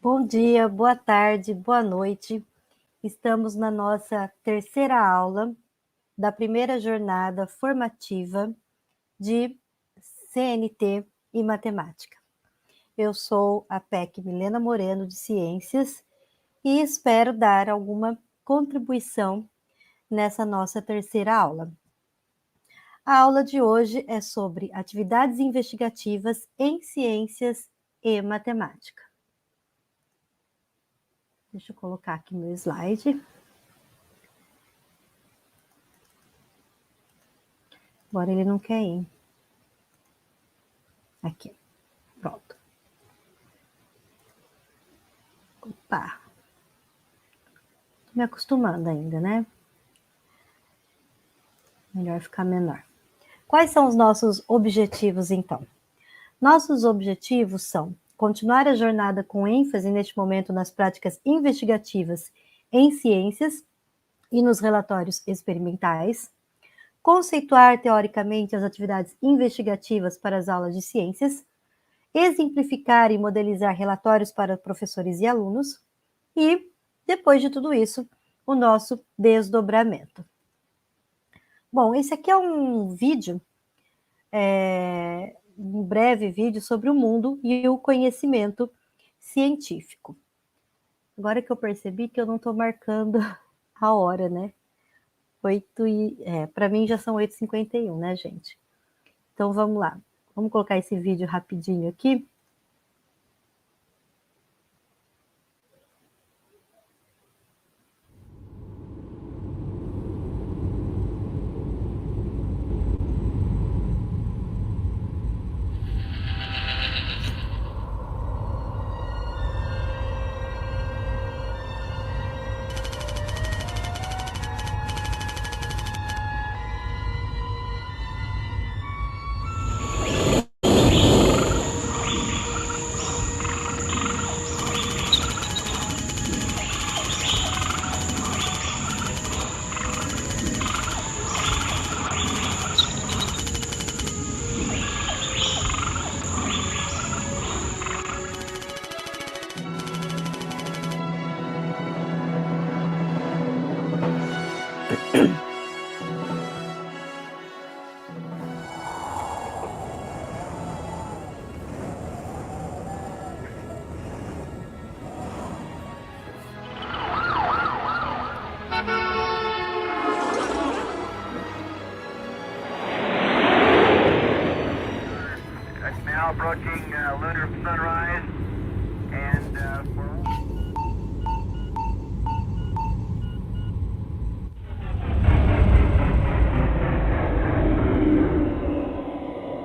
Bom dia, boa tarde, boa noite. Estamos na nossa terceira aula da primeira jornada formativa de CNT e Matemática. Eu sou a PEC Milena Moreno, de Ciências, e espero dar alguma contribuição nessa nossa terceira aula. A aula de hoje é sobre atividades investigativas em ciências e matemática. Deixa eu colocar aqui meu slide. Agora ele não quer ir. Aqui, pronto. Opa! Tô me acostumando ainda, né? Melhor ficar menor. Quais são os nossos objetivos, então? Nossos objetivos são continuar a jornada com ênfase neste momento nas práticas investigativas em ciências e nos relatórios experimentais, conceituar teoricamente as atividades investigativas para as aulas de ciências, exemplificar e modelizar relatórios para professores e alunos e, depois de tudo isso, o nosso desdobramento. Bom, esse aqui é um vídeo, um breve vídeo sobre o mundo e o conhecimento científico. Agora que eu percebi que eu não estou marcando a hora, né? Para mim já são 8h51, né, gente? Então vamos lá. Vamos colocar esse vídeo rapidinho aqui. Approaching lunar sunrise and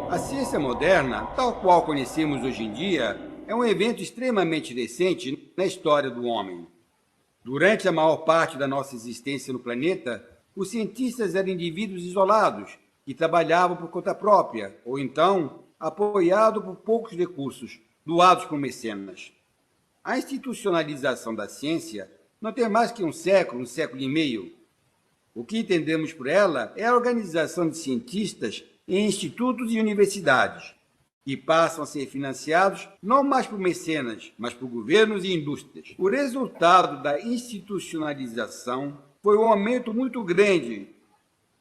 A ciência moderna, tal qual conhecemos hoje em dia, é um evento extremamente recente na história do homem. Durante a maior parte da nossa existência no planeta, os cientistas eram indivíduos isolados que trabalhavam por conta própria, ou então apoiados por poucos recursos, doados por mecenas. A institucionalização da ciência não tem mais que um século e meio. O que entendemos por ela é a organização de cientistas em institutos e universidades, que passam a ser financiados não mais por mecenas, mas por governos e indústrias. O resultado da institucionalização foi um aumento muito grande,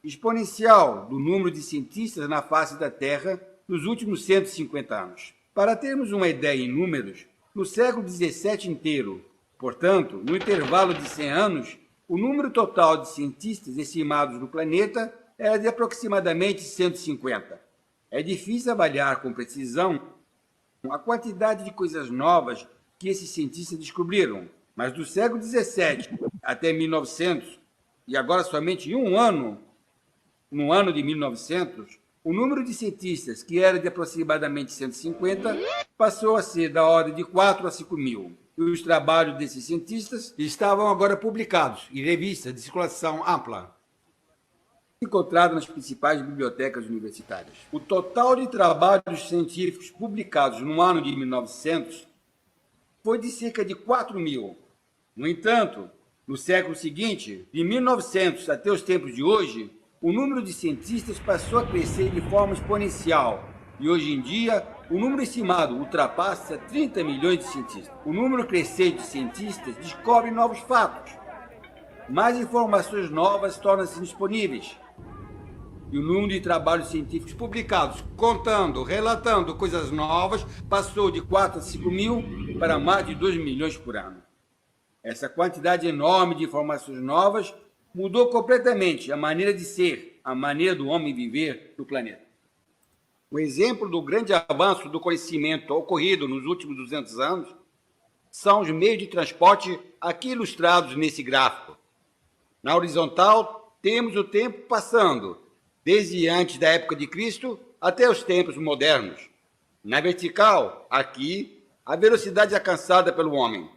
exponencial, do número de cientistas na face da Terra nos últimos 150 anos. Para termos uma ideia em números, no século XVII inteiro, portanto, no intervalo de 100 anos, o número total de cientistas estimados no planeta era de aproximadamente 150. É difícil avaliar com precisão a quantidade de coisas novas que esses cientistas descobriram, mas do século XVII até 1900, e agora somente em um ano, no ano de 1900, o número de cientistas, que era de aproximadamente 150, passou a ser da ordem de 4 a 5 mil. E os trabalhos desses cientistas estavam agora publicados em revistas de circulação ampla, encontrado nas principais bibliotecas universitárias. O total de trabalhos científicos publicados no ano de 1900 foi de cerca de 4 mil. No entanto, no século seguinte, de 1900 até os tempos de hoje, o número de cientistas passou a crescer de forma exponencial e, hoje em dia, O número estimado ultrapassa 30 milhões de cientistas. O número crescente de cientistas descobre novos fatos. Mais informações novas tornam-se disponíveis. E o número de trabalhos científicos publicados, contando, relatando coisas novas, passou de 4 a 5 mil para mais de 2 milhões por ano. Essa quantidade enorme de informações novas mudou completamente a maneira de ser, a maneira do homem viver no planeta. O exemplo do grande avanço do conhecimento ocorrido nos últimos 200 anos são os meios de transporte aqui ilustrados nesse gráfico. Na horizontal, temos o tempo passando, desde antes da época de Cristo até os tempos modernos. Na vertical, aqui, a velocidade alcançada pelo homem.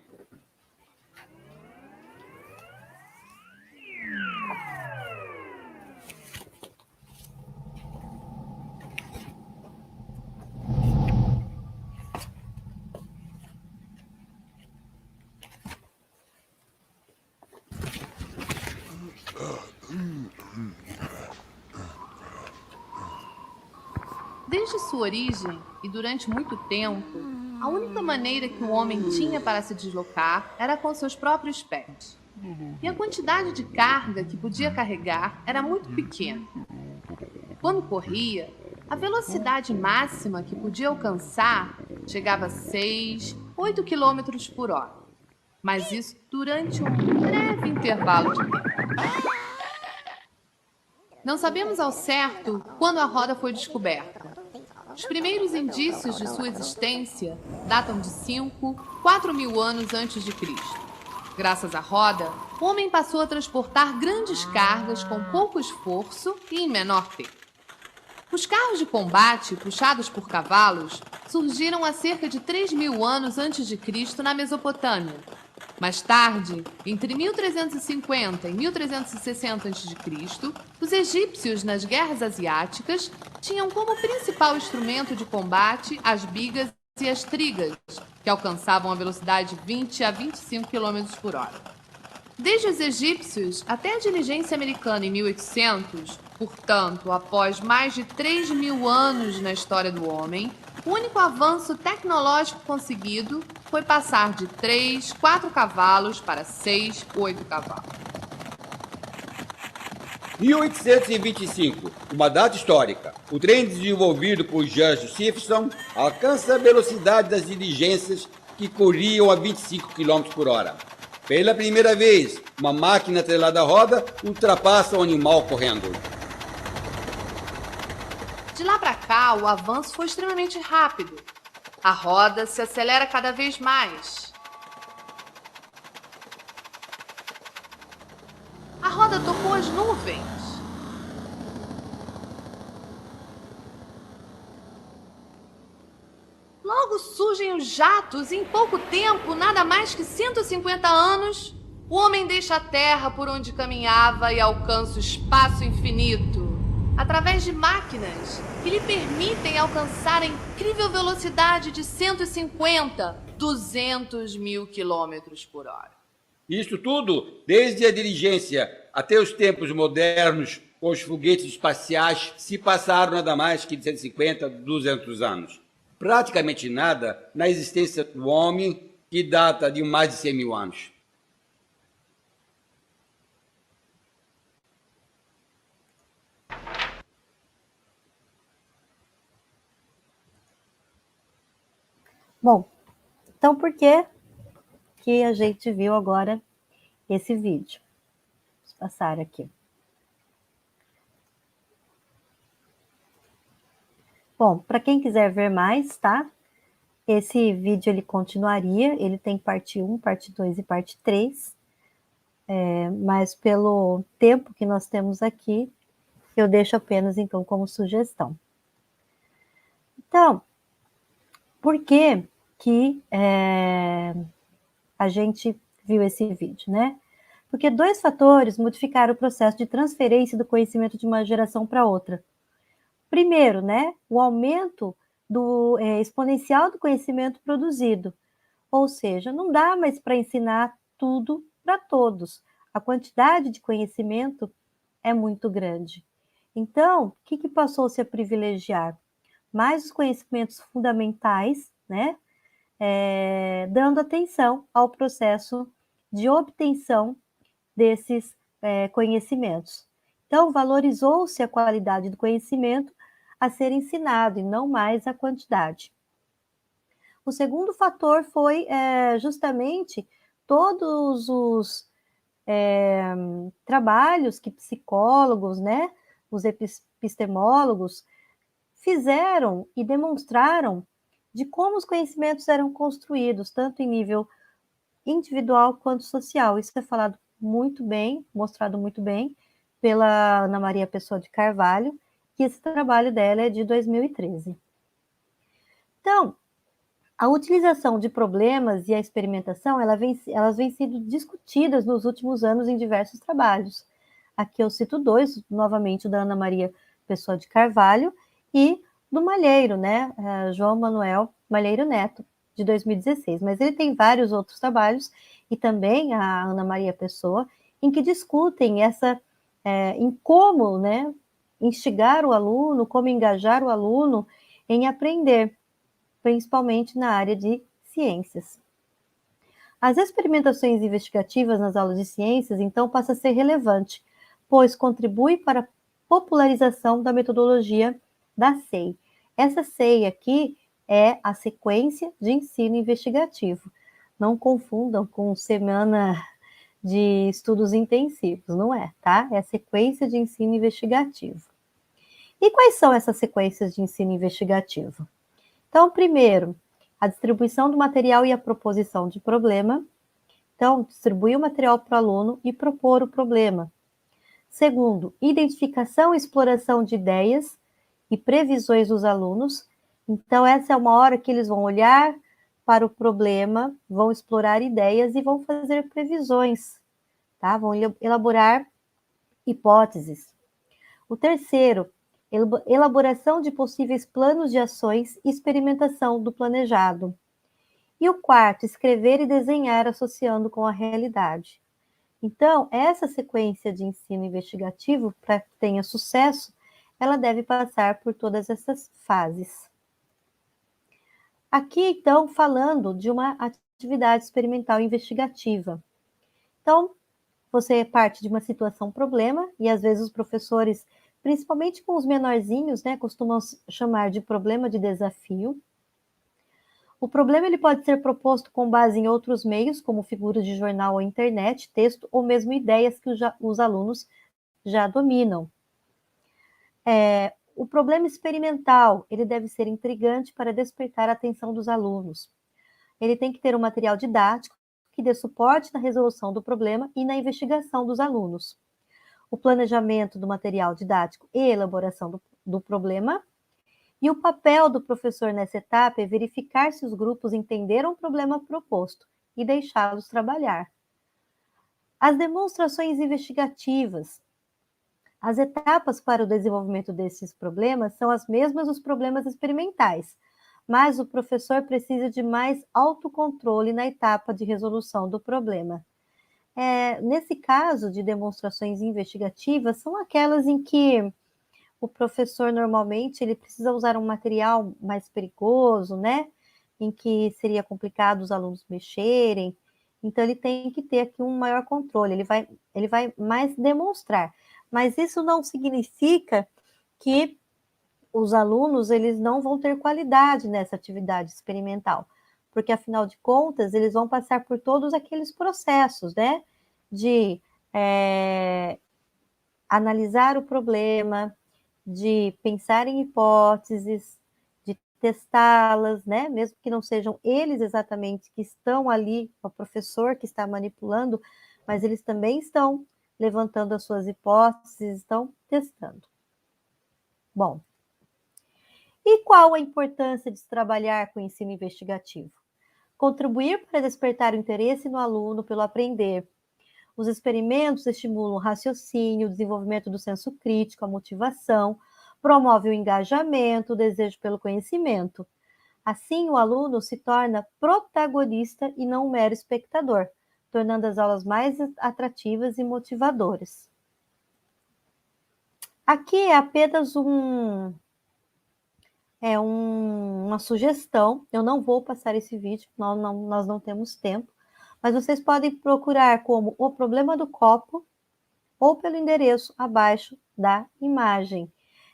Desde sua origem e durante muito tempo, a única maneira que o homem tinha para se deslocar era com seus próprios pés. E a quantidade de carga que podia carregar era muito pequena. Quando corria, a velocidade máxima que podia alcançar chegava a 6, 8 km por hora. Mas isso durante um breve intervalo de tempo. Não sabemos ao certo quando a roda foi descoberta. Os primeiros indícios de sua existência datam de 5, 4 mil anos antes de Cristo. Graças à roda, o homem passou a transportar grandes cargas com pouco esforço e em menor tempo. Os carros de combate, puxados por cavalos, surgiram há cerca de 3 mil anos antes de Cristo na Mesopotâmia. Mais tarde, entre 1350 e 1360 a.C., os egípcios, nas guerras asiáticas, tinham como principal instrumento de combate as bigas e as trigas, que alcançavam a velocidade de 20 a 25 km por hora. Desde os egípcios até a diligência americana em 1800, portanto, após mais de 3 mil anos na história do homem, o único avanço tecnológico conseguido foi passar de 3, 4 cavalos para 6, 8 cavalos. 1825, uma data histórica. O trem desenvolvido por George Stephenson alcança a velocidade das diligências que corriam a 25 km por hora. Pela primeira vez, uma máquina atrelada à roda ultrapassa um animal correndo. De lá para cá, o avanço foi extremamente rápido. A roda se acelera cada vez mais. A roda tocou as nuvens. Logo surgem os jatos e em pouco tempo, nada mais que 150 anos, o homem deixa a terra por onde caminhava e alcança o espaço infinito, através de máquinas que lhe permitem alcançar a incrível velocidade de 150, 200 mil quilômetros por hora. Isso tudo desde a diligência até os tempos modernos, com os foguetes espaciais, se passaram nada mais que de 150, 200 anos. Praticamente nada na existência do homem, que data de mais de 100 mil anos. Bom, então por que a gente viu agora esse vídeo? Vamos passar aqui. Bom, para quem quiser ver mais, tá? Esse vídeo ele continuaria, ele tem parte 1, parte 2 e parte 3. Mas pelo tempo que nós temos aqui, eu deixo apenas então como sugestão. Então, por que a gente viu esse vídeo, né? Porque 2 fatores modificaram o processo de transferência do conhecimento de uma geração para outra. Primeiro, né, o aumento do exponencial do conhecimento produzido. Ou seja, não dá mais para ensinar tudo para todos. A quantidade de conhecimento é muito grande. Então, o que passou-se a privilegiar? mais os conhecimentos fundamentais, né? Dando atenção ao processo de obtenção desses conhecimentos. Então, valorizou-se a qualidade do conhecimento a ser ensinado e não mais a quantidade. O segundo fator foi justamente todos os trabalhos que psicólogos, né, os epistemólogos, fizeram e demonstraram de como os conhecimentos eram construídos, tanto em nível individual quanto social. Isso é falado muito bem, mostrado muito bem pela Ana Maria Pessoa de Carvalho, que esse trabalho dela é de 2013. Então, a utilização de problemas e a experimentação, elas vêm sendo discutidas nos últimos anos em diversos trabalhos. Aqui eu cito dois, novamente, o da Ana Maria Pessoa de Carvalho e do Malheiro, né? João Manuel Malheiro Neto, de 2016. Mas ele tem vários outros trabalhos, e também a Ana Maria Pessoa, em que discutem em como, né, instigar o aluno, como engajar o aluno em aprender, principalmente na área de ciências. As experimentações investigativas nas aulas de ciências, então, passa a ser relevante, pois contribui para a popularização da metodologia da SEI. Essa SEI aqui é a sequência de ensino investigativo. Não confundam com semana de estudos intensivos, não é, tá? É a sequência de ensino investigativo. E quais são essas sequências de ensino investigativo? Então, primeiro, a distribuição do material e a proposição de problema. Então, distribuir o material para o aluno e propor o problema. Segundo, identificação e exploração de ideias e previsões dos alunos. Então, essa é uma hora que eles vão olhar para o problema, vão explorar ideias e vão fazer previsões, tá? Vão elaborar hipóteses. O terceiro, elaboração de possíveis planos de ações e experimentação do planejado. E o quarto, escrever e desenhar associando com a realidade. Então, essa sequência de ensino investigativo, para que tenha sucesso, ela deve passar por todas essas fases. Aqui, então, falando de uma atividade experimental investigativa. Então, você parte de uma situação problema, e às vezes os professores, principalmente com os menorzinhos, né, costumam chamar de problema de desafio. O problema ele pode ser proposto com base em outros meios, como figuras de jornal ou internet, texto, ou mesmo ideias que os alunos já dominam. O problema experimental, ele deve ser intrigante para despertar a atenção dos alunos. Ele tem que ter um material didático que dê suporte na resolução do problema e na investigação dos alunos. O planejamento do material didático e elaboração do problema. E o papel do professor nessa etapa é verificar se os grupos entenderam o problema proposto e deixá-los trabalhar. As demonstrações investigativas. As etapas para o desenvolvimento desses problemas são as mesmas dos problemas experimentais, mas o professor precisa de mais autocontrole na etapa de resolução do problema. Nesse caso de demonstrações investigativas, são aquelas em que o professor normalmente ele precisa usar um material mais perigoso, né? Em que seria complicado os alunos mexerem. Então, ele tem que ter aqui um maior controle, ele vai mais demonstrar. Mas isso não significa que os alunos eles não vão ter qualidade nessa atividade experimental, porque, afinal de contas, eles vão passar por todos aqueles processos, né? De analisar o problema, de pensar em hipóteses, de testá-las, né? Mesmo que não sejam eles exatamente que estão ali, o professor que está manipulando, mas eles também estão levantando as suas hipóteses, estão testando. Bom, e qual a importância de se trabalhar com o ensino investigativo? Contribuir para despertar o interesse no aluno pelo aprender. Os experimentos estimulam o raciocínio, o desenvolvimento do senso crítico, a motivação, promove o engajamento, o desejo pelo conhecimento. Assim, o aluno se torna protagonista e não um mero espectador, tornando as aulas mais atrativas e motivadoras. Aqui é apenas é uma sugestão. Eu não vou passar esse vídeo, nós não temos tempo, mas vocês podem procurar como o problema do copo ou pelo endereço abaixo da imagem.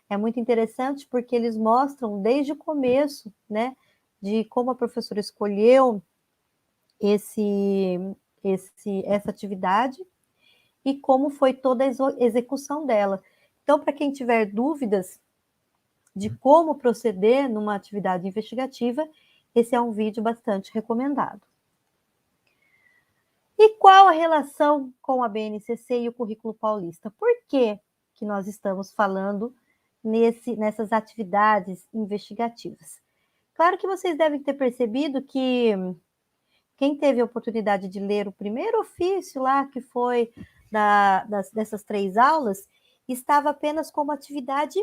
É muito interessante porque eles mostram desde o começo, né, de como a professora escolheu essa atividade e como foi toda a execução dela. Então, para quem tiver dúvidas de como proceder numa atividade investigativa, esse é um vídeo bastante recomendado. E qual a relação com a BNCC e o Currículo Paulista? Por que nós estamos falando nessas atividades investigativas? Claro que vocês devem ter percebido que quem teve a oportunidade de ler o primeiro ofício lá, que foi dessas 3 aulas, estava apenas como atividade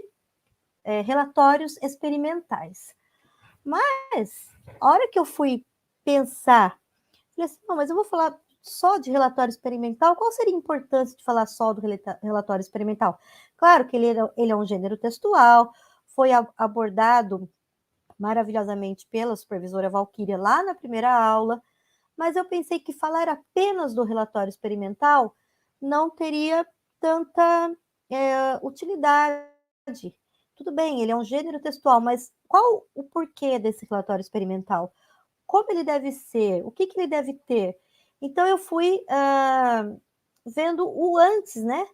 relatórios experimentais. Mas, a hora que eu fui pensar, falei assim, não, mas eu vou falar só de relatório experimental, qual seria a importância de falar só do relatório experimental? Claro que ele é um gênero textual, foi abordado maravilhosamente pela supervisora Valquíria lá na primeira aula, mas eu pensei que falar apenas do relatório experimental não teria tanta utilidade. Tudo bem, ele é um gênero textual, mas qual o porquê desse relatório experimental? Como ele deve ser? O que ele deve ter? Então, eu fui vendo o antes, né?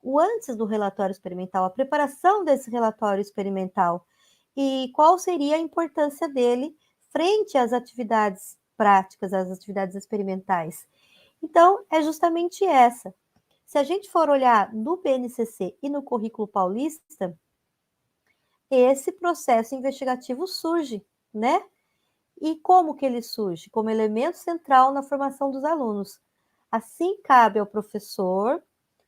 O antes do relatório experimental, a preparação desse relatório experimental e qual seria a importância dele frente às atividades práticas, às atividades experimentais. Então, é justamente essa. Se a gente for olhar no BNCC e no Currículo Paulista, esse processo investigativo surge, né? E como que ele surge? Como elemento central na formação dos alunos. Assim, cabe ao professor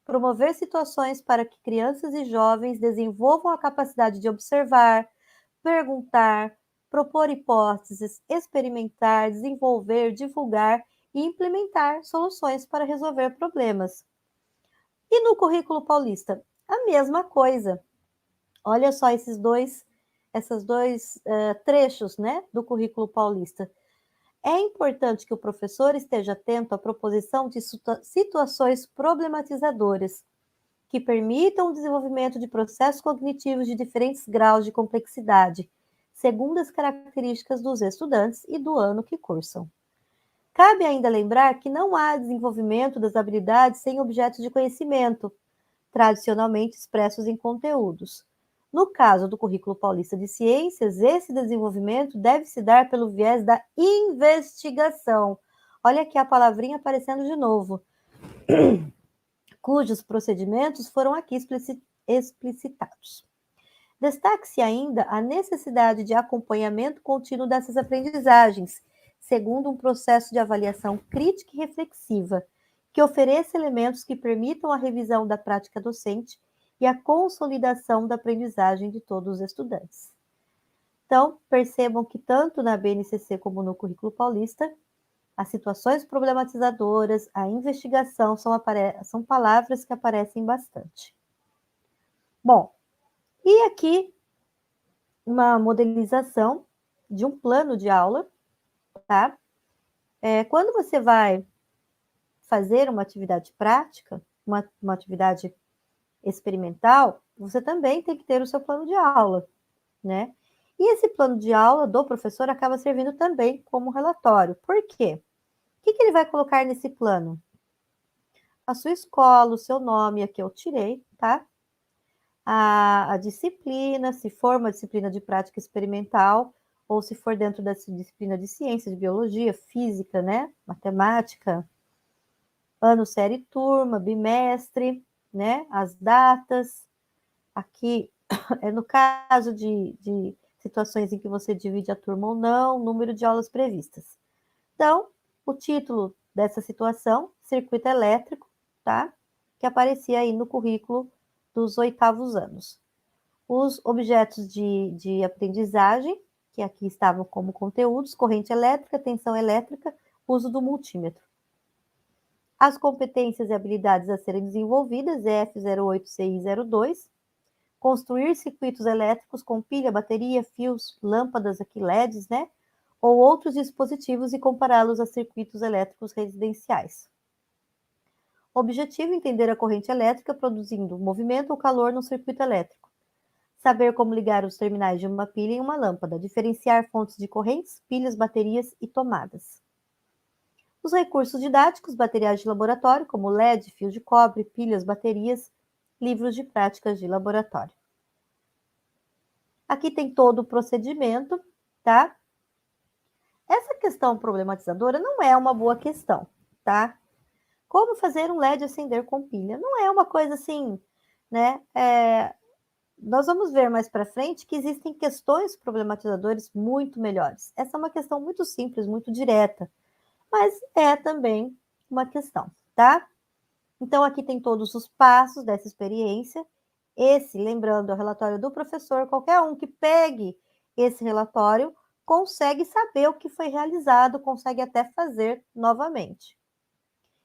promover situações para que crianças e jovens desenvolvam a capacidade de observar, perguntar, propor hipóteses, experimentar, desenvolver, divulgar e implementar soluções para resolver problemas. E no Currículo Paulista, a mesma coisa. Olha só esses dois trechos, né, do Currículo Paulista. É importante que o professor esteja atento à proposição de situações problematizadoras que permitam o desenvolvimento de processos cognitivos de diferentes graus de complexidade, segundo as características dos estudantes e do ano que cursam. Cabe ainda lembrar que não há desenvolvimento das habilidades sem objetos de conhecimento, tradicionalmente expressos em conteúdos. No caso do Currículo Paulista de Ciências, esse desenvolvimento deve se dar pelo viés da investigação. Olha aqui a palavrinha aparecendo de novo. Cujos procedimentos foram aqui explicitados. Destaque-se ainda a necessidade de acompanhamento contínuo dessas aprendizagens, segundo um processo de avaliação crítica e reflexiva, que ofereça elementos que permitam a revisão da prática docente e a consolidação da aprendizagem de todos os estudantes. Então, percebam que tanto na BNCC como no Currículo Paulista, as situações problematizadoras, a investigação são palavras que aparecem bastante. Bom, e aqui uma modelização de um plano de aula, tá? Quando você vai fazer uma atividade prática, uma atividade experimental, você também tem que ter o seu plano de aula, né? E esse plano de aula do professor acaba servindo também como relatório. Por quê? O que ele vai colocar nesse plano? A sua escola, o seu nome, aqui eu tirei, tá? A disciplina, se for uma disciplina de prática experimental, ou se for dentro da disciplina de ciência, de biologia, física, né? Matemática, ano, série, turma, bimestre, né? As datas. Aqui, no caso de situações em que você divide a turma ou não, número de aulas previstas. Então, o título dessa situação, circuito elétrico, tá? Que aparecia aí no currículo dos 8º anos. Os objetos de aprendizagem, que aqui estavam como conteúdos, corrente elétrica, tensão elétrica, uso do multímetro. As competências e habilidades a serem desenvolvidas, F08CI02, construir circuitos elétricos com pilha, bateria, fios, lâmpadas aqui LEDs, né? Ou outros dispositivos e compará-los a circuitos elétricos residenciais. Objetivo: entender a corrente elétrica produzindo movimento ou calor no circuito elétrico. Saber como ligar os terminais de uma pilha em uma lâmpada. Diferenciar fontes de correntes, pilhas, baterias e tomadas. Os recursos didáticos: materiais de laboratório, como LED, fio de cobre, pilhas, baterias, livros de práticas de laboratório. Aqui tem todo o procedimento, tá? Essa questão problematizadora não é uma boa questão, tá? Como fazer um LED acender com pilha? Não é uma coisa assim, né? Nós vamos ver mais para frente que existem questões problematizadoras muito melhores. Essa é uma questão muito simples, muito direta, mas é também uma questão, tá? Então, aqui tem todos os passos dessa experiência. Esse, lembrando, é o relatório do professor. Qualquer um que pegue esse relatório consegue saber o que foi realizado, consegue até fazer novamente.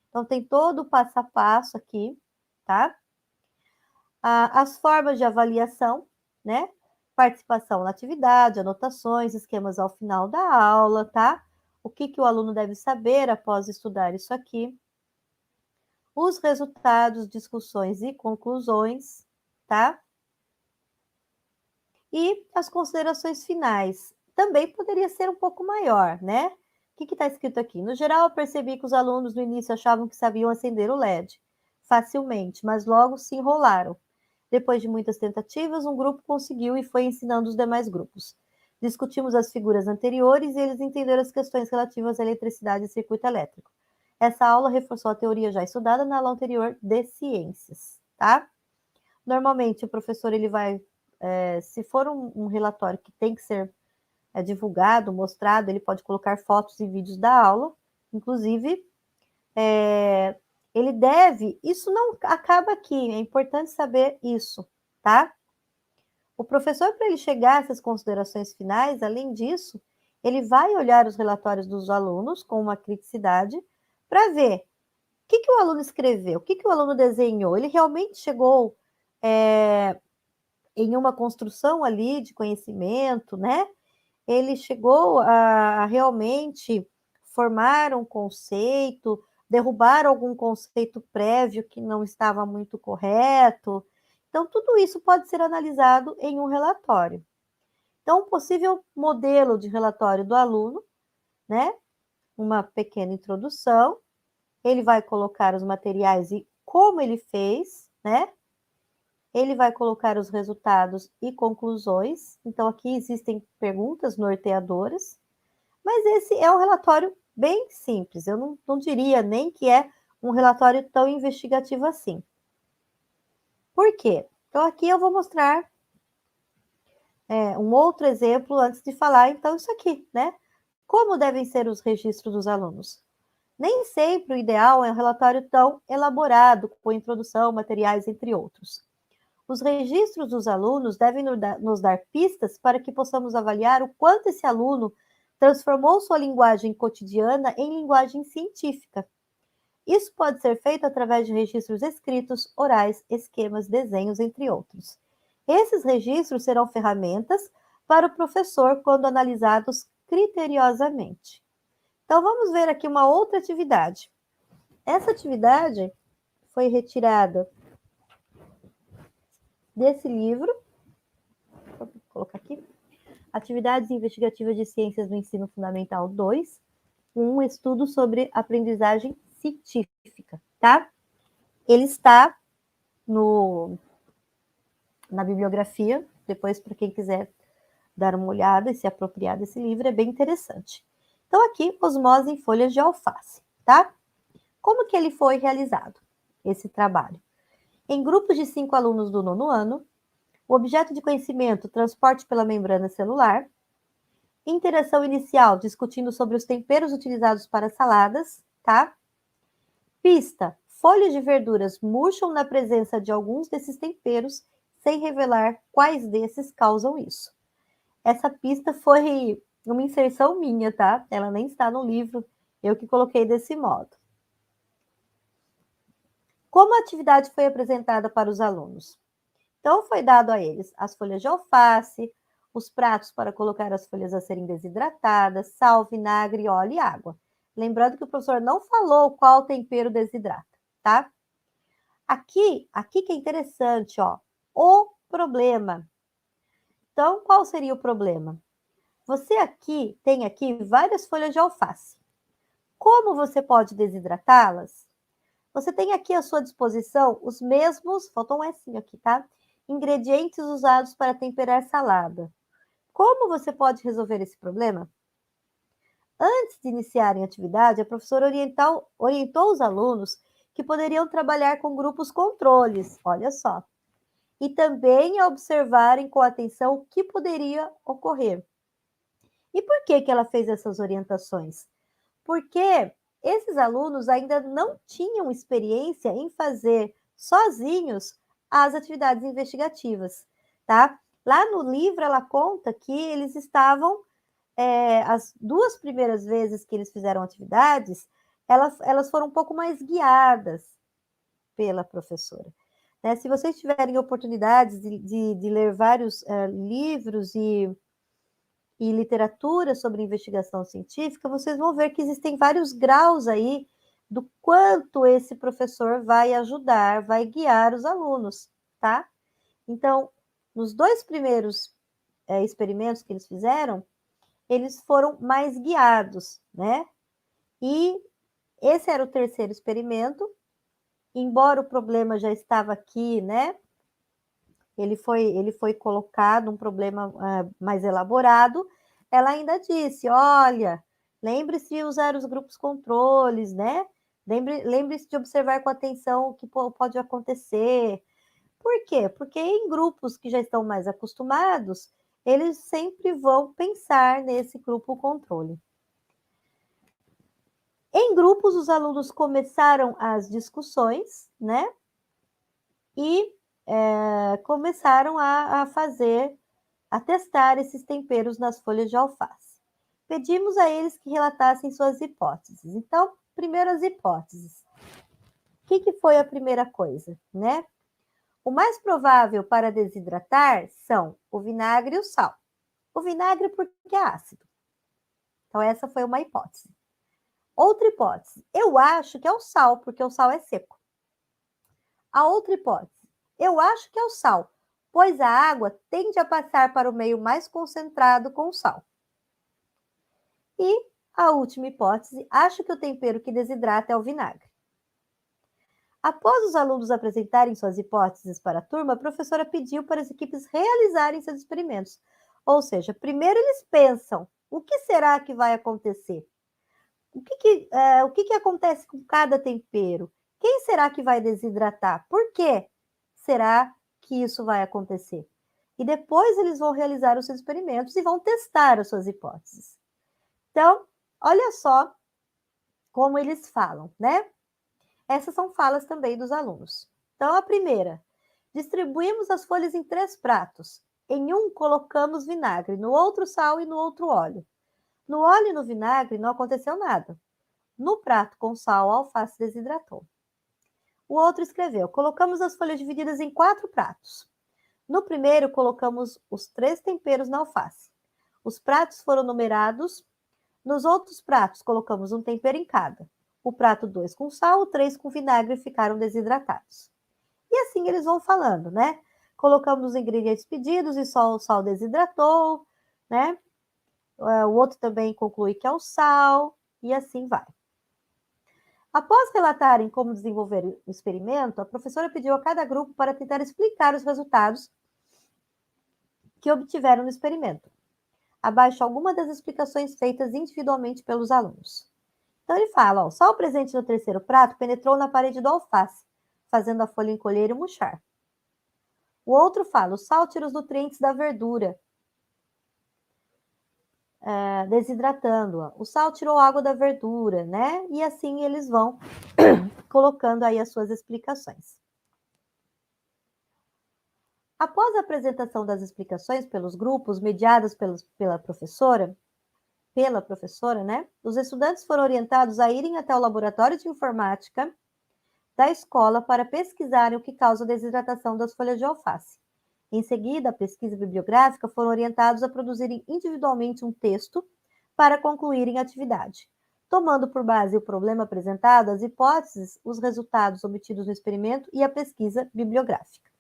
Então, tem todo o passo a passo aqui, tá? As formas de avaliação, né? Participação na atividade, anotações, esquemas ao final da aula, tá? O que o aluno deve saber após estudar isso aqui. Os resultados, discussões e conclusões, tá? E as considerações finais. Também poderia ser um pouco maior, né? O que está escrito aqui? No geral, eu percebi que os alunos no início achavam que sabiam acender o LED facilmente, mas logo se enrolaram. Depois de muitas tentativas, um grupo conseguiu e foi ensinando os demais grupos. Discutimos as figuras anteriores e eles entenderam as questões relativas à eletricidade e circuito elétrico. Essa aula reforçou a teoria já estudada na aula anterior de ciências, tá? Normalmente, o professor, ele vai, se for um relatório que tem que ser divulgado, mostrado, ele pode colocar fotos e vídeos da aula, inclusive, ele deve, isso não acaba aqui, é importante saber isso, tá? O professor, para ele chegar a essas considerações finais, além disso, ele vai olhar os relatórios dos alunos com uma criticidade para ver o que o aluno escreveu, o que o aluno desenhou, ele realmente chegou em uma construção ali de conhecimento, né? Ele chegou a realmente formar um conceito, derrubar algum conceito prévio que não estava muito correto. Então, tudo isso pode ser analisado em um relatório. Então, um possível modelo de relatório do aluno, né? Uma pequena introdução, ele vai colocar os materiais e como ele fez, né? Ele vai colocar os resultados e conclusões. Então, aqui existem perguntas norteadoras, mas esse é um relatório bem simples. Eu não diria nem que é um relatório tão investigativo assim. Por quê? Então, aqui eu vou mostrar um outro exemplo antes de falar, então, isso aqui, né? Como devem ser os registros dos alunos? Nem sempre o ideal é um relatório tão elaborado, com introdução, materiais, entre outros. Os registros dos alunos devem nos dar pistas para que possamos avaliar o quanto esse aluno transformou sua linguagem cotidiana em linguagem científica. Isso pode ser feito através de registros escritos, orais, esquemas, desenhos, entre outros. Esses registros serão ferramentas para o professor quando analisados criteriosamente. Então, vamos ver aqui uma outra atividade. Essa atividade foi retirada desse livro, vou colocar aqui, Atividades Investigativas de Ciências no Ensino Fundamental 2, um estudo sobre aprendizagem científica, tá? Ele está na bibliografia, depois para quem quiser dar uma olhada e se apropriar desse livro, é bem interessante. Então aqui, osmose em folhas de alface, tá? Como que ele foi realizado, esse trabalho? Em grupos de 5 alunos do 9º ano, o objeto de conhecimento, transporte pela membrana celular, interação inicial, discutindo sobre os temperos utilizados para saladas, tá? Pista, folhas de verduras murcham na presença de alguns desses temperos, sem revelar quais desses causam isso. Essa pista foi uma inserção minha, tá? Ela nem está no livro, eu que coloquei desse modo. Como a atividade foi apresentada para os alunos? Então, foi dado a eles as folhas de alface, os pratos para colocar as folhas a serem desidratadas, sal, vinagre, óleo e água. Lembrando que o professor não falou qual tempero desidrata, tá? Aqui que é interessante, ó, o problema. Então, qual seria o problema? Você tem aqui várias folhas de alface. Como você pode desidratá-las? Você tem aqui à sua disposição os mesmos, faltou um S aqui, tá? Ingredientes usados para temperar salada. Como você pode resolver esse problema? Antes de iniciarem a atividade, a professora orientou os alunos que poderiam trabalhar com grupos controles, olha só, e também a observarem com atenção o que poderia ocorrer. E por que ela fez essas orientações? Porque esses alunos ainda não tinham experiência em fazer sozinhos as atividades investigativas, tá? Lá no livro ela conta que eles estavam, as 2 primeiras vezes que eles fizeram atividades, elas foram um pouco mais guiadas pela professora. Né? Se vocês tiverem oportunidades de ler vários livros e literatura sobre investigação científica, vocês vão ver que existem vários graus aí do quanto esse professor vai ajudar, vai guiar os alunos, tá? Então, nos 2 primeiros experimentos que eles fizeram, eles foram mais guiados, né? E esse era o 3º experimento, embora o problema já estava aqui, né? Ele foi colocado um problema mais elaborado. Ela ainda disse, olha, lembre-se de usar os grupos controles, né? Lembre-se de observar com atenção o que pode acontecer. Por quê? Porque em grupos que já estão mais acostumados, eles sempre vão pensar nesse grupo controle. Em grupos, os alunos começaram as discussões, né? E começaram a testar esses temperos nas folhas de alface. Pedimos a eles que relatassem suas hipóteses. Então, primeiro as hipóteses. O que foi a primeira coisa, né? O mais provável para desidratar são o vinagre e o sal. O vinagre porque é ácido. Então, essa foi uma hipótese. Outra hipótese. Eu acho que é o sal, porque o sal é seco. A outra hipótese. Eu acho que é o sal, pois a água tende a passar para o meio mais concentrado com o sal. E a última hipótese, acho que o tempero que desidrata é o vinagre. Após os alunos apresentarem suas hipóteses para a turma, a professora pediu para as equipes realizarem seus experimentos. Ou seja, primeiro eles pensam, o que será que vai acontecer? O que acontece com cada tempero? Quem será que vai desidratar? Por quê? Será que isso vai acontecer? E depois eles vão realizar os seus experimentos e vão testar as suas hipóteses. Então, olha só como eles falam, né? Essas são falas também dos alunos. Então, a primeira, distribuímos as folhas em 3 pratos. Em um colocamos vinagre, no outro sal e no outro óleo. No óleo e no vinagre não aconteceu nada. No prato com sal, a alface desidratou. O outro escreveu, colocamos as folhas divididas em 4 pratos. No primeiro, colocamos os 3 temperos na alface. Os pratos foram numerados. Nos outros pratos, colocamos um tempero em cada. O prato 2 com sal, o 3 com vinagre ficaram desidratados. E assim eles vão falando, né? Colocamos os ingredientes pedidos e só o sal desidratou, né? O outro também conclui que é o sal, e assim vai. Após relatarem como desenvolver o experimento, a professora pediu a cada grupo para tentar explicar os resultados que obtiveram no experimento. Abaixo algumas das explicações feitas individualmente pelos alunos. Então ele fala, ó, o sal presente no 3º prato penetrou na parede do alface, fazendo a folha encolher e murchar. O outro fala, o sal tira os nutrientes da verdura, desidratando-a. O sal tirou água da verdura, né? E assim eles vão colocando aí as suas explicações. Após a apresentação das explicações pelos grupos, mediadas pela professora, né? Os estudantes foram orientados a irem até o laboratório de informática da escola para pesquisarem o que causa a desidratação das folhas de alface. Em seguida, a pesquisa bibliográfica foram orientados a produzirem individualmente um texto para concluírem a atividade, tomando por base o problema apresentado, as hipóteses, os resultados obtidos no experimento e a pesquisa bibliográfica.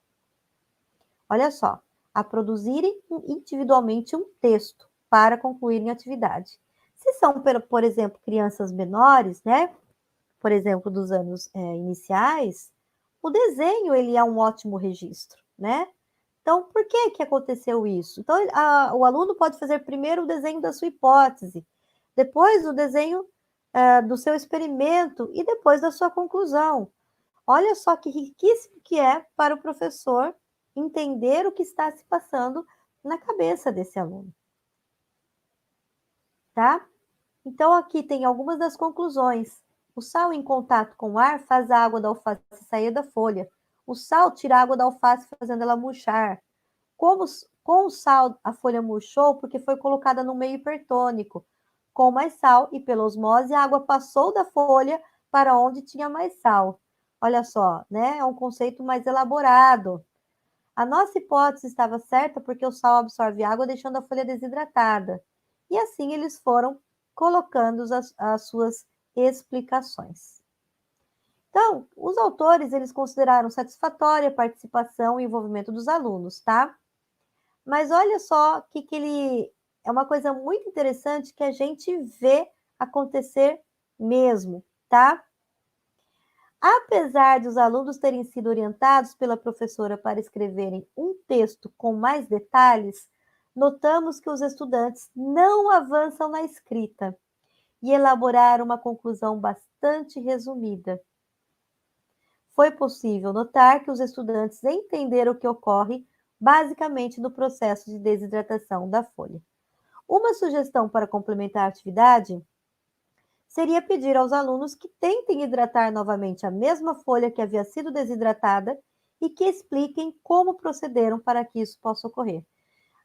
Olha só, a produzirem individualmente um texto para concluírem a atividade. Se são, por exemplo, crianças menores, né, por exemplo, dos anos iniciais, o desenho ele é um ótimo registro, né? Então, por que aconteceu isso? Então, o aluno pode fazer primeiro o desenho da sua hipótese, depois o desenho do seu experimento e depois da sua conclusão. Olha só que riquíssimo que é para o professor entender o que está se passando na cabeça desse aluno. Tá? Então, aqui tem algumas das conclusões. O sal em contato com o ar faz a água da alface sair da folha. O sal tira a água da alface, fazendo ela murchar. Com o sal, a folha murchou porque foi colocada no meio hipertônico. Com mais sal e pela osmose, a água passou da folha para onde tinha mais sal. Olha só, né? É um conceito mais elaborado. A nossa hipótese estava certa porque o sal absorve água, deixando a folha desidratada. E assim eles foram colocando as suas explicações. Então, os autores, eles consideraram satisfatória a participação e envolvimento dos alunos, tá? Mas olha só que ele é uma coisa muito interessante que a gente vê acontecer mesmo, tá? Apesar de os alunos terem sido orientados pela professora para escreverem um texto com mais detalhes, notamos que os estudantes não avançam na escrita e elaboraram uma conclusão bastante resumida. Foi possível notar que os estudantes entenderam o que ocorre basicamente no processo de desidratação da folha. Uma sugestão para complementar a atividade seria pedir aos alunos que tentem hidratar novamente a mesma folha que havia sido desidratada e que expliquem como procederam para que isso possa ocorrer.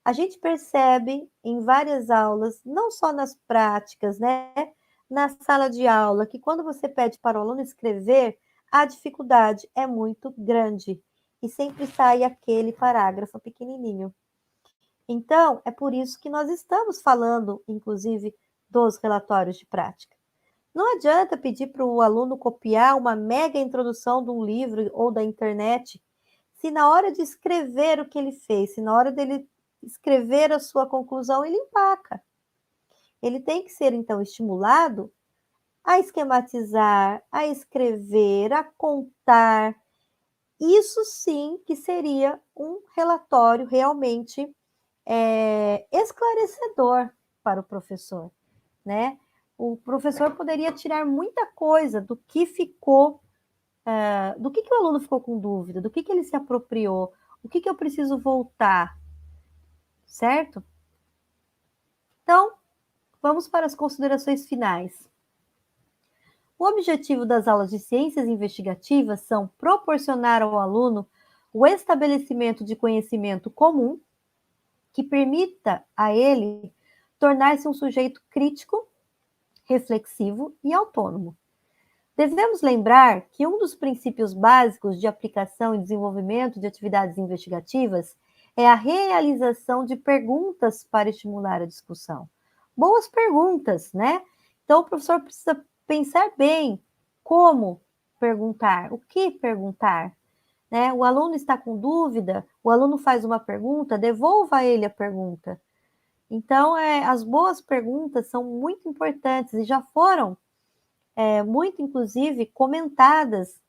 A gente percebe em várias aulas, não só nas práticas, né, na sala de aula, que quando você pede para o aluno escrever, a dificuldade é muito grande e sempre sai aquele parágrafo pequenininho. Então, é por isso que nós estamos falando, inclusive, dos relatórios de prática. Não adianta pedir para o aluno copiar uma mega introdução de um livro ou da internet, se na hora de escrever o que ele fez, se na hora dele escrever a sua conclusão, ele empaca. Ele tem que ser, então, estimulado a esquematizar, a escrever, a contar. Isso sim que seria um relatório realmente esclarecedor para o professor, né? O professor poderia tirar muita coisa do que ficou, do que o aluno ficou com dúvida, do que ele se apropriou, o que eu preciso voltar, certo? Então, vamos para as considerações finais. O objetivo das aulas de ciências investigativas são proporcionar ao aluno o estabelecimento de conhecimento comum que permita a ele tornar-se um sujeito crítico, reflexivo e autônomo. Devemos lembrar que um dos princípios básicos de aplicação e desenvolvimento de atividades investigativas é a realização de perguntas para estimular a discussão. Boas perguntas, né? Então, o professor precisa pensar bem como perguntar, o que perguntar, né? O aluno está com dúvida, o aluno faz uma pergunta, devolva a ele a pergunta. Então, as boas perguntas são muito importantes e já foram muito, inclusive, comentadas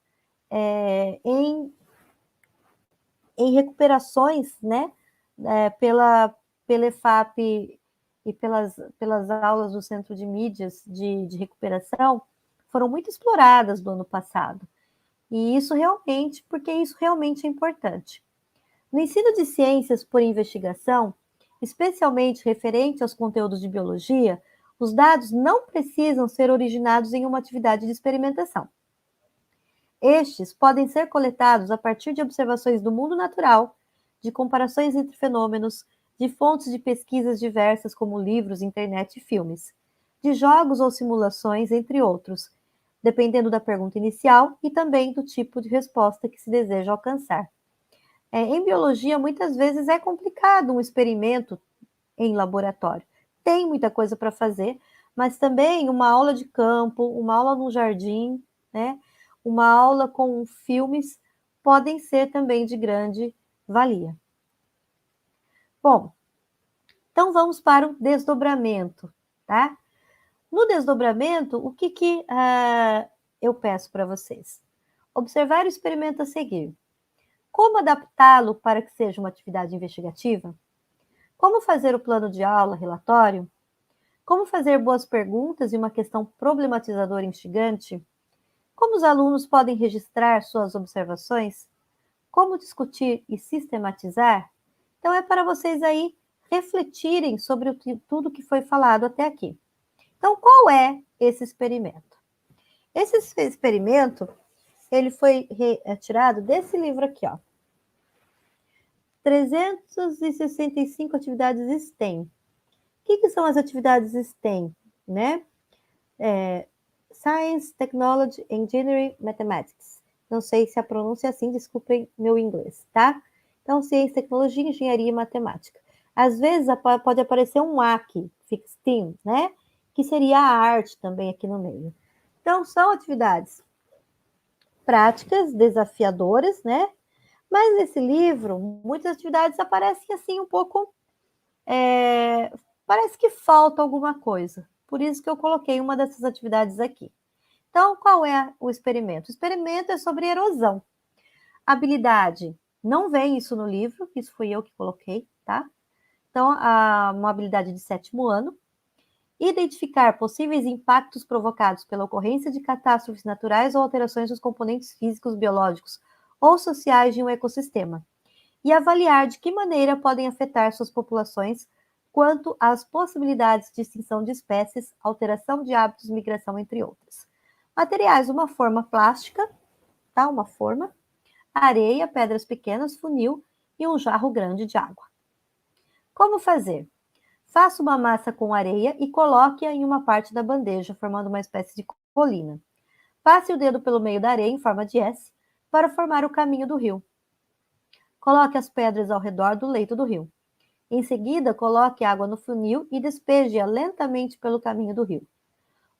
em recuperações, né, pela EFAP e pelas aulas do Centro de Mídias de Recuperação, foram muito exploradas no ano passado. E isso realmente, porque isso realmente é importante. No ensino de ciências por investigação, especialmente referente aos conteúdos de biologia, os dados não precisam ser originados em uma atividade de experimentação. Estes podem ser coletados a partir de observações do mundo natural, de comparações entre fenômenos, de fontes de pesquisas diversas como livros, internet e filmes, de jogos ou simulações, entre outros, dependendo da pergunta inicial e também do tipo de resposta que se deseja alcançar. Em biologia, muitas vezes é complicado um experimento em laboratório. Tem muita coisa para fazer, mas também uma aula de campo, uma aula no jardim, né? Uma aula com filmes podem ser também de grande valia. Bom, então vamos para o desdobramento, tá? No desdobramento, o que eu peço para vocês? Observar o experimento a seguir. Como adaptá-lo para que seja uma atividade investigativa? Como fazer o plano de aula, relatório? Como fazer boas perguntas e uma questão problematizadora instigante? Como os alunos podem registrar suas observações? Como discutir e sistematizar? Então, é para vocês aí refletirem sobre tudo que foi falado até aqui. Então, qual é esse experimento? Esse experimento, ele foi retirado desse livro aqui, ó. 365 atividades STEM. O que são as atividades STEM, né? Science, Technology, Engineering, Mathematics. Não sei se a pronúncia é assim, desculpem meu inglês, tá? Então, ciência, tecnologia, engenharia e matemática. Às vezes pode aparecer um aqui, STEM, né? Que seria a arte também aqui no meio. Então, são atividades práticas, desafiadoras, né? Mas nesse livro, muitas atividades aparecem assim um pouco... parece que falta alguma coisa. Por isso que eu coloquei uma dessas atividades aqui. Então, qual é o experimento? O experimento é sobre erosão. Habilidade, não vem isso no livro, isso fui eu que coloquei, tá? Então, uma habilidade de 7º ano. Identificar possíveis impactos provocados pela ocorrência de catástrofes naturais ou alterações dos componentes físicos, biológicos ou sociais de um ecossistema. E avaliar de que maneira podem afetar suas populações quanto às possibilidades de extinção de espécies, alteração de hábitos, migração, entre outras. Materiais, uma forma plástica, tá? Uma forma, areia, pedras pequenas, funil e um jarro grande de água. Como fazer? Faça uma massa com areia e coloque-a em uma parte da bandeja, formando uma espécie de colina. Passe o dedo pelo meio da areia em forma de S para formar o caminho do rio. Coloque as pedras ao redor do leito do rio. Em seguida, coloque água no funil e despeje-a lentamente pelo caminho do rio.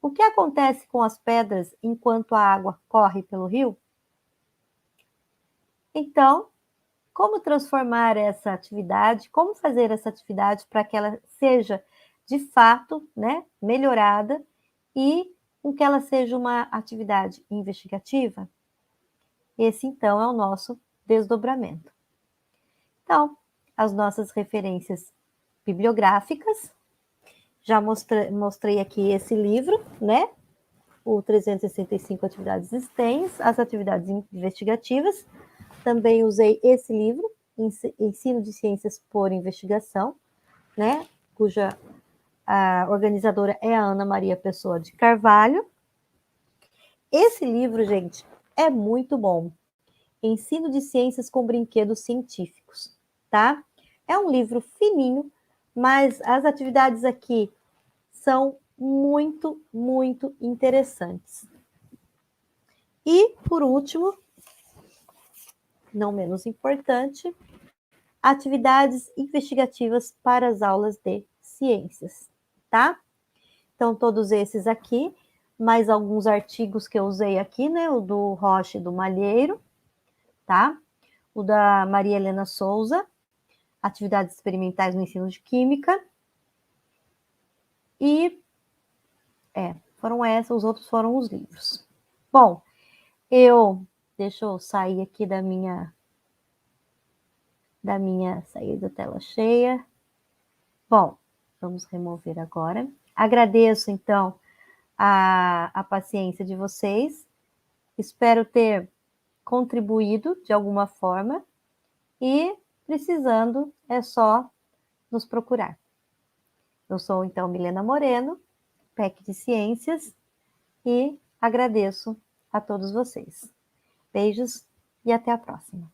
O que acontece com as pedras enquanto a água corre pelo rio? Então, como transformar essa atividade, como fazer essa atividade para que ela seja, de fato, né, melhorada e com que ela seja uma atividade investigativa? Esse, então, é o nosso desdobramento. Então, as nossas referências bibliográficas, já mostrei aqui esse livro, né? O 365 atividades STEM, as atividades investigativas. Também usei esse livro, Ensino de Ciências por Investigação, né? Cuja a organizadora é a Ana Maria Pessoa de Carvalho. Esse livro, gente, é muito bom. Ensino de Ciências com Brinquedos Científicos, tá? É um livro fininho, mas as atividades aqui são muito, muito interessantes. E, por último, não menos importante, atividades investigativas para as aulas de ciências, tá? Então, todos esses aqui, mais alguns artigos que eu usei aqui, né? O do Rocha e do Malheiro, tá? O da Maria Helena Souza, atividades experimentais no ensino de química. E, foram essas, os outros foram os livros. Bom, deixa eu sair aqui da minha saída da tela cheia. Bom, vamos remover agora. Agradeço, então, a paciência de vocês. Espero ter contribuído de alguma forma e, precisando, é só nos procurar. Eu sou, então, Milena Moreno, PEC de Ciências, e agradeço a todos vocês. Beijos e até a próxima.